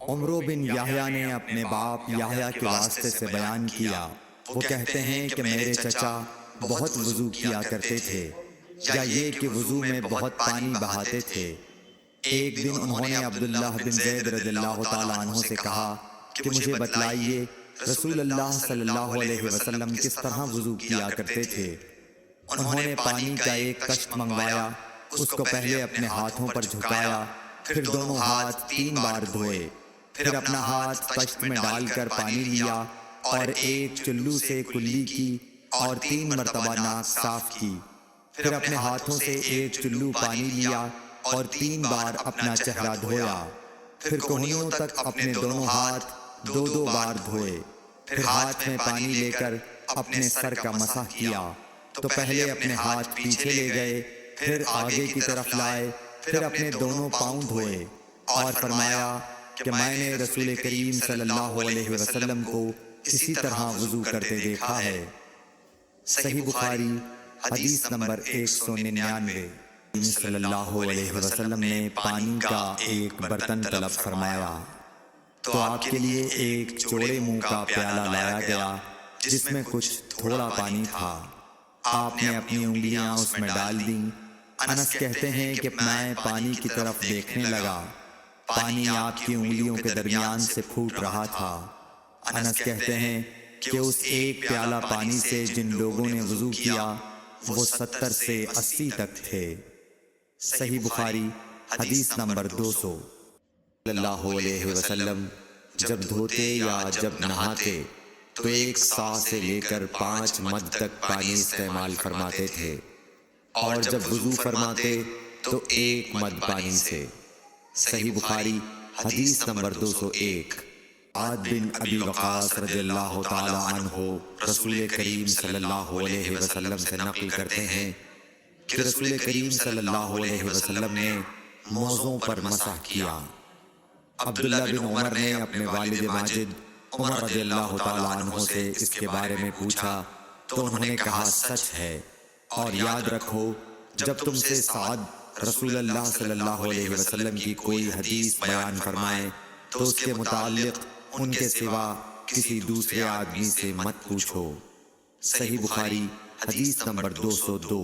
عمرو بن یحییٰ نے اپنے باپ یحییٰ کے واسطے سے بیان کیا، وہ کہتے ہیں کہ میرے چچا بہت وضو کیا کرتے تھے، یا یہ کہ وضو میں بہت پانی بہاتے تھے۔ ایک دن انہوں نے عبداللہ بن زید رضی اللہ تعالیٰ عنہ سے کہا کہ مجھے بتلائیے رسول اللہ صلی اللہ علیہ وسلم کس طرح وضو کیا کرتے تھے۔ انہوں نے پانی کا ایک کشت منگوایا، اس کو پہلے اپنے ہاتھوں پر جھکایا، پھر دونوں ہاتھ 3 بار دھوئے، پھر اپنا ہاتھ کشت میں ڈال کر پانی لیا اور ایک چلو سے کلی کی اور 3 مرتبہ ناک صاف کی، پھر اپنے ہاتھوں سے ایک چلو پانی لیا اور 3 بار اپنا چہرہ دھویا، پھر کوہنیوں تک اپنے دونوں ہاتھ 2 بار دھوئے، پھر ہاتھ میں پانی لے کر اپنے سر کا مسح کیا، تو پہلے اپنے ہاتھ پیچھے لے گئے، پھر آگے کی طرف لائے، پھر اپنے دونوں پاؤں دھوئے، اور فرمایا کہ میں نے رسول کریم صلی اللہ علیہ وسلم کو اسی طرح وضو کرتے دیکھا ہے۔ صحیح بخاری حدیث نمبر 199۔ صلی اللہ علیہ وسلم نے پانی کا ایک برتن طلب فرمایا تو آپ کے لیے ایک چوڑے منہ کا پیالہ لایا گیا جس میں کچھ تھوڑا پانی تھا۔ آپ نے اپنی انگلیاں اس میں ڈال دیں۔ انس کہتے ہیں کہ میں پانی کی طرف دیکھنے لگا، پانی آپ کی انگلیوں کے درمیان سے پھوٹ رہا تھا۔ انس کہتے ہیں کہ اس ایک پیالہ پانی سے جن لوگوں نے وضو کیا وہ 70 سے 80 تک تھے۔ صحیح بخاری حدیث نمبر 200۔ صلی اللہ علیہ وسلم جب دھوتے یا جب نہاتے تو 1 سا سے لے کر 5 مد تک پانی استعمال فرماتے تھے، اور جب وضو فرماتے تو 1 مد پانی سے۔ صحیح بخاری حدیث نمبر 201۔ عاد بن ابی وقاص رضی اللہ تعالی عنہ رسول کریم صلی اللہ علیہ وسلم سے نقل کرتے ہیں کہ رسول کریم صلی اللہ علیہ وسلم نے موزوں پر مسح کیا۔ عبداللہ بن عمر نے اپنے والد ماجد عمر رضی اللہ تعالی عنہ سے اس کے بارے میں پوچھا تو انہوں نے کہا سچ ہے، اور یاد رکھو جب تم سے سعد رسول اللہ صلی اللہ علیہ وسلم کی کوئی حدیث بیان فرمائے تو اس کے متعلق ان کے سوا کسی دوسرے آدمی سے مت پوچھو۔ صحیح بخاری حدیث نمبر 202۔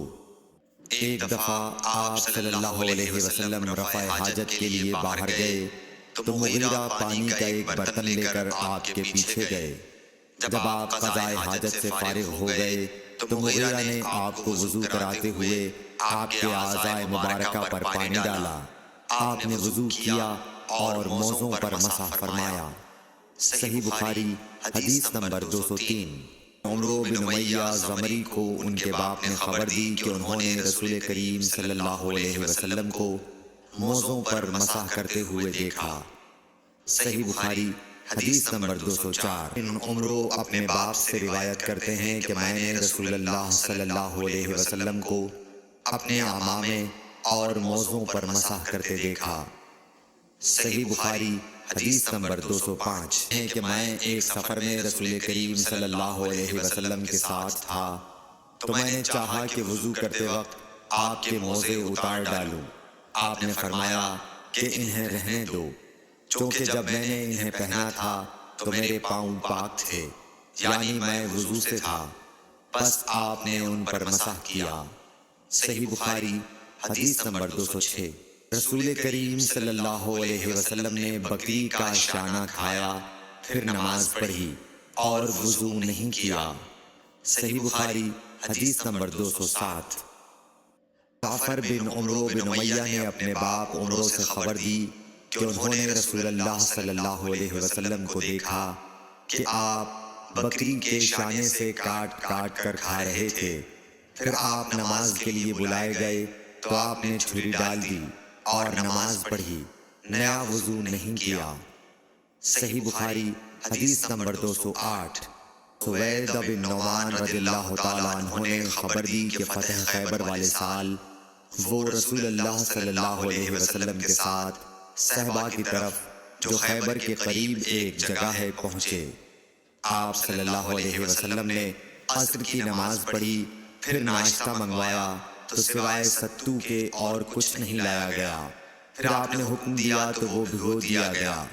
ایک دفعہ آپ صلی اللہ علیہ وسلم رفع حاجت کے لیے باہر گئے تو مغیرہ پانی کا ایک برتن لے کر آپ کے پیچھے گئے۔ جب آپ قضائے حاجت سے فارغ ہو گئے تو مغیرہ نے آپ کو وضو کراتے ہوئے آپ کے اعضائے مبارکہ پر پانی ڈالا۔ آپ نے وضو کیا اور موزوں پر مسح فرمایا۔ صحیح بخاری حدیث نمبر 203۔ عمرو بن امیہ زمری کو ان کے باپ نے خبر دی کہ انہوں نے رسول کریم صلی اللہ علیہ وسلم کو موزوں پر مسح کرتے ہوئے دیکھا۔ صحیح بخاری حدیث نمبر 204۔ عمرو اپنے باپ سے روایت کرتے ہیں کہ میں نے رسول اللہ صلی اللہ علیہ وسلم کو اپنے عمامے اور موزوں پر مسح کرتے دیکھا۔ صحیح بخاری حدیث نمبر 205 ہے کہ میں ایک سفر میں رسول کریم صلی اللہ علیہ وسلم کے ساتھ تھا تو میں نے چاہا کہ وضو کرتے وقت آپ کے موزے اتار ڈالوں۔ آپ نے فرمایا کہ انہیں رہنے دو، چونکہ جب میں نے انہیں پہنا تھا تو میرے پاؤں پاک تھے، یعنی میں وضو سے تھا، بس آپ نے ان پر مسح کیا۔ صحیح بخاری حدیث نمبر 206۔ رسول کریم صلی اللہ علیہ وسلم نے بکری کا شانہ کھایا، پھر نماز پڑھی اور وضو نہیں کیا۔ صحیح بخاری حدیث نمبر 207۔ جعفر بن عمرو بن امیہ نے اپنے باپ عمرو سے خبر دی کہ انہوں نے رسول اللہ صلی اللہ علیہ وسلم کو دیکھا کہ آپ بکری کے شانے سے کاٹ کاٹ کر کھا رہے تھے۔ پھر آپ نماز کے لیے بلائے گئے تو آپ نے چھری ڈال دی اور نماز پڑھی، نیا وضو نہیں کیا۔ صحیح بخاری حدیث نمبر 208۔ سوید بن نعمان رضی اللہ تعالیٰ عنہ نے خبر دی کہ فتح خیبر والے سال وہ رسول اللہ صلی اللہ علیہ وسلم کے ساتھ صحبہ کی طرف جو خیبر کے قریب ایک جگہ ہے پہنچے۔ آپ صلی اللہ علیہ وسلم نے عصر کی نماز پڑھی، پھر ناشتہ منگوایا تو سوائے ستو کے اور کچھ نہیں لایا گیا۔ پھر آپ نے حکم دیا تو وہ بھگو دیا گیا۔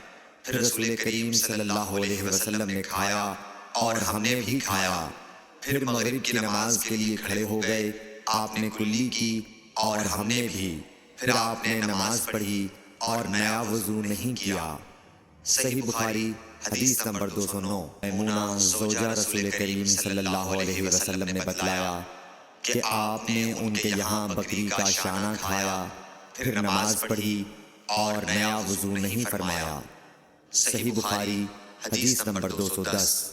پھر رسول کریم صلی اللہ علیہ وسلم نے کھایا اور ہم نے بھی کھایا۔ پھر مغرب کی نماز کے لیے کھڑے ہو گئے، آپ نے کلی کی اور ہم نے بھی۔ پھر آپ نے نماز پڑھی اور نیا وضو نہیں کیا۔ صحیح بخاری حدیث نمبر 209۔ میمونہ زوجہ رسول کریم صلی اللہ علیہ وسلم نے بتلایا کہ آپ نے ان کے یہاں بکری کا شانہ کھایا، پھر نماز پڑھی اور نیا وضو نہیں فرمایا۔ صحیح بخاری حدیث نمبر 210۔